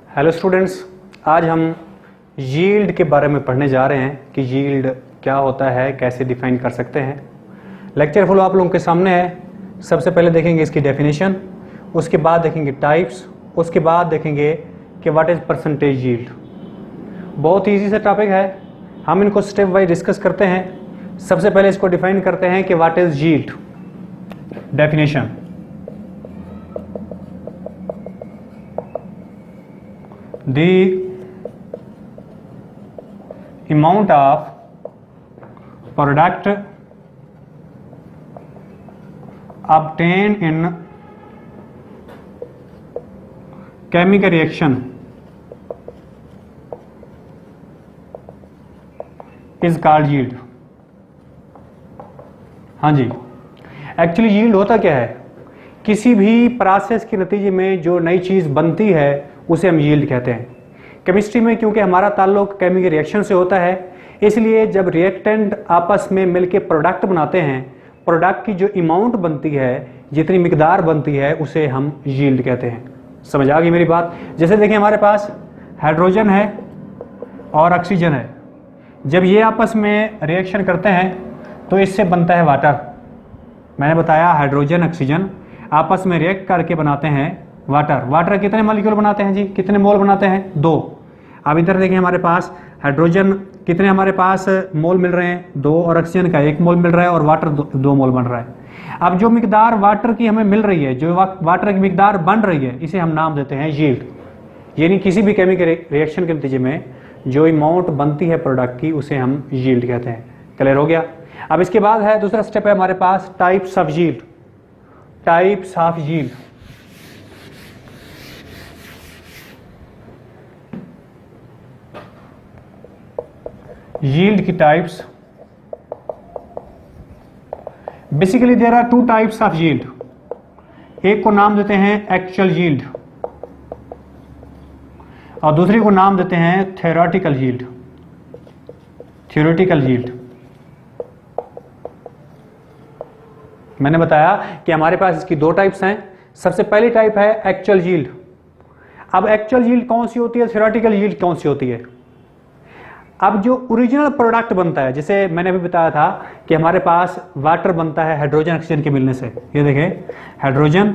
Hello students, आज हम yield के बारे में पढ़ने जा रहे हैं कि यील्ड क्या होता है, कैसे डिफाइन कर सकते हैं। लेक्चर फुल आप लोगों के सामने है। सबसे पहले देखेंगे इसकी डेफिनेशन, उसके बाद देखेंगे टाइप्स, उसके बाद देखेंगे कि व्हाट इज परसेंटेज यील्ड। बहुत ईजी सा टॉपिक है, हम इनको स्टेप वाइज डिस्कस करते हैं। सबसे पहले इसको डिफाइन करते हैं कि what is yield. Definition, the amount of product obtained in chemical reaction is called yield। हाँ जी, एक्चुअली यील्ड होता क्या है? किसी भी प्रोसेस के नतीजे में जो नई चीज़ बनती है उसे हम यील्ड कहते हैं। केमिस्ट्री में क्योंकि हमारा ताल्लुक केमिकल रिएक्शन से होता है, इसलिए जब रिएक्टेंट आपस में मिलके प्रोडक्ट बनाते हैं, प्रोडक्ट की जो अमाउंट बनती है, जितनी मिकदार बनती है, उसे हम यील्ड कहते हैं। समझ आ गई मेरी बात? जैसे देखिए हमारे पास हाइड्रोजन है और ऑक्सीजन है। जब ये आपस में रिएक्शन करते हैं तो इससे बनता है वाटर। मैंने बताया हाइड्रोजन ऑक्सीजन आपस में रिएक्ट करके बनाते हैं वाटर। वाटर कितने मॉलिक्यूल बनाते हैं जी? कितने मोल बनाते हैं? 2। अब इधर देखें हमारे पास हाइड्रोजन कितने हमारे पास मोल मिल रहे हैं? 2, और ऑक्सीजन का 1 मोल मिल रहा है, और वाटर 2 मोल बन रहा है। अब जो मिकदार वाटर की हमें मिल रही है, जो वाटर की मिकदार बन रही है, इसे हम नाम देते हैं यील्ड। यानी किसी भी केमिकल रिएक्शन के नतीजे में जो अमाउंट बनती है प्रोडक्ट की, उसे हम यील्ड कहते हैं। क्लियर हो गया? अब इसके बाद है दूसरा स्टेप है हमारे पास types of yield. Types of yield, yield की types. Basically there are 2 types of yield. एक को नाम देते हैं एक्चुअल यील्ड और दूसरे को नाम देते हैं थ्योरेटिकल यील्ड। थ्योरेटिकल यील्ड, मैंने बताया कि हमारे पास इसकी 2 टाइप्स हैं। सबसे पहली टाइप है एक्चुअल यील्ड। अब एक्चुअल यील्ड कौन सी होती है, थ्योरेटिकल यील्ड कौन सी होती है? अब जो ओरिजिनल प्रोडक्ट बनता है, जैसे मैंने अभी बताया था कि हमारे पास वाटर बनता है हाइड्रोजन ऑक्सीजन के मिलने से। ये देखें, हाइड्रोजन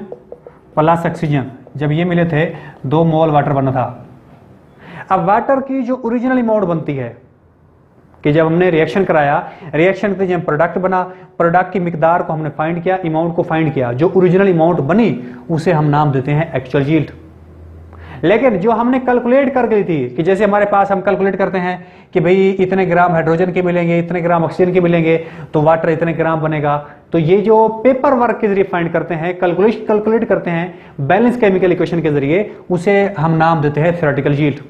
प्लस ऑक्सीजन जब ये मिले थे 2 मोल वाटर बना था। अब वाटर की जो ओरिजिनल अमाउंट बनती है कि जब हमने रिएक्शन कराया, रिएक्शन के जब प्रोडक्ट बना, प्रोडक्ट की मिकदार को हमने फाइंड किया, अमाउंट को फाइंड किया, जो ओरिजिनल अमाउंट बनी उसे हम नाम देते हैं एक्चुअल यील्ड। लेकिन जो हमने कैलकुलेट कर गई थी कि जैसे हमारे पास हम कैलकुलेट करते हैं कि भाई इतने ग्राम हाइड्रोजन के मिलेंगे, इतने ग्राम ऑक्सीजन के मिलेंगे, तो वाटर इतने ग्राम बनेगा। तो ये जो पेपर वर्क के जरिए फाइंड करते हैं, कैलकुलेट करते हैं बैलेंस केमिकल इक्वेशन के जरिए, उसे हम नाम देते हैं थ्योरेटिकल यील्ड।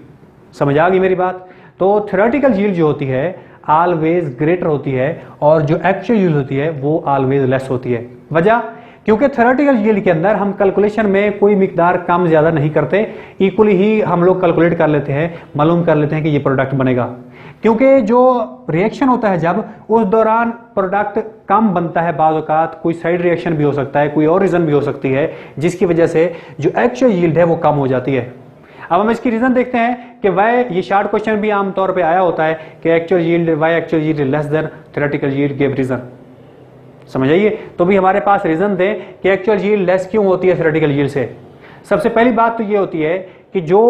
समझ आ गई मेरी बात? तो थ्योरेटिकल यील्ड जो होती है ऑलवेज ग्रेटर होती है, और जो एक्चुअल यील्ड होती है वो ऑलवेज लेस होती है। वजह, क्योंकि थ्योरेटिकल यील्ड के अंदर हम कैलकुलेशन में कोई मिकदार कम ज्यादा नहीं करते, इक्वली ही हम लोग कैलकुलेट कर लेते हैं, मालूम कर लेते हैं कि ये प्रोडक्ट बनेगा। क्योंकि जो रिएक्शन होता है जब उस दौरान प्रोडक्ट कम बनता है, बाज़ औक़ात कोई साइड रिएक्शन भी हो सकता है, कोई और रीजन भी हो सकती है, जिसकी वजह से जो एक्चुअल यील्ड है वो कम हो जाती है। अब हम इसकी रीजन देखते हैं कि वाई, ये शार्ट क्वेश्चन भी आमतौर पे आया होता है कि actual yield, why actual yield less than theoretical yield, give reason. समझ आइए? तो भी हमारे पास रीजन दें कि एक्चुअल यील्ड लेस क्यों होती है थ्योरेटिकल यील्ड से। सबसे पहली बात तो ये होती है कि जो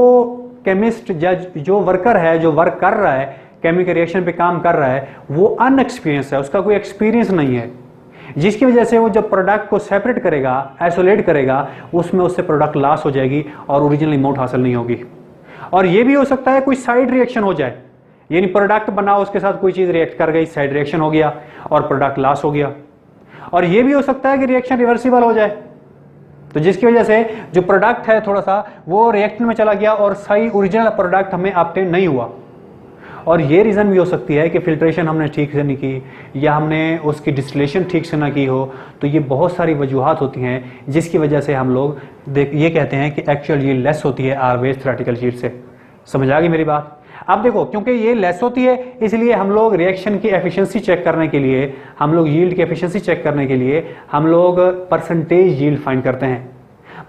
केमिस्ट, जो वर्कर है, जो वर्क कर रहा है, केमिकल रिएक्शन पे काम कर रहा है, वो अनएक्सपीरियंस है, उसका कोई एक्सपीरियंस नहीं है, जिसकी वजह से वो जब प्रोडक्ट को सेपरेट करेगा, आइसोलेट करेगा, उसमें उससे प्रोडक्ट लॉस हो जाएगी और ओरिजिनल अमाउंट हासिल नहीं होगी। और ये भी हो सकता है कोई साइड रिएक्शन हो जाए, यानी प्रोडक्ट बना, उसके साथ कोई चीज रिएक्ट कर गई, साइड रिएक्शन हो गया और प्रोडक्ट लॉस हो गया। और ये भी हो सकता है कि रिएक्शन रिवर्सिबल हो जाए, तो जिसकी वजह से जो प्रोडक्ट है थोड़ा सा वो रिएक्शन में चला गया और सही ओरिजिनल प्रोडक्ट हमें ऑब्टेन नहीं हुआ। और ये रीज़न भी हो सकती है कि फिल्ट्रेशन हमने ठीक से नहीं की, या हमने उसकी डिस्टिलेशन ठीक से ना की हो। तो ये बहुत सारी वजूहात होती हैं जिसकी वजह से हम लोग ये कहते हैं कि एक्चुअल यील्ड लेस होती है ऑलवेज थ्योरेटिकल यील्ड से। समझ आ गई मेरी बात? अब देखो क्योंकि ये लेस होती है इसलिए हम लोग रिएक्शन की एफिशिएंसी चेक करने के लिए, हम लोग यील्ड की एफिशिएंसी चेक करने के लिए हम लोग परसेंटेज यील्ड फाइंड करते हैं।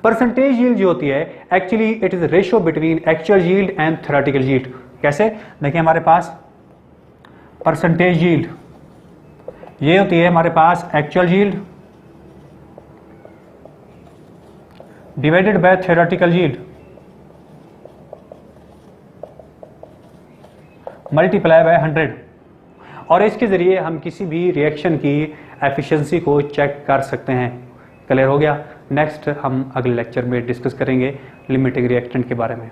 परसेंटेज यील्ड जो होती है actually it is ratio between actual yield and theoretical yield. कैसे? देखिए हमारे पास परसेंटेज यील्ड ये होती है हमारे पास actual yield divided by theoretical yield multiply by 100, और इसके जरिए हम किसी भी रिएक्शन की एफिशिएंसी को चेक कर सकते हैं। क्लियर हो गया? नेक्स्ट हम अगले लेक्चर में डिस्कस करेंगे लिमिटिंग रिएक्टेंट के बारे में।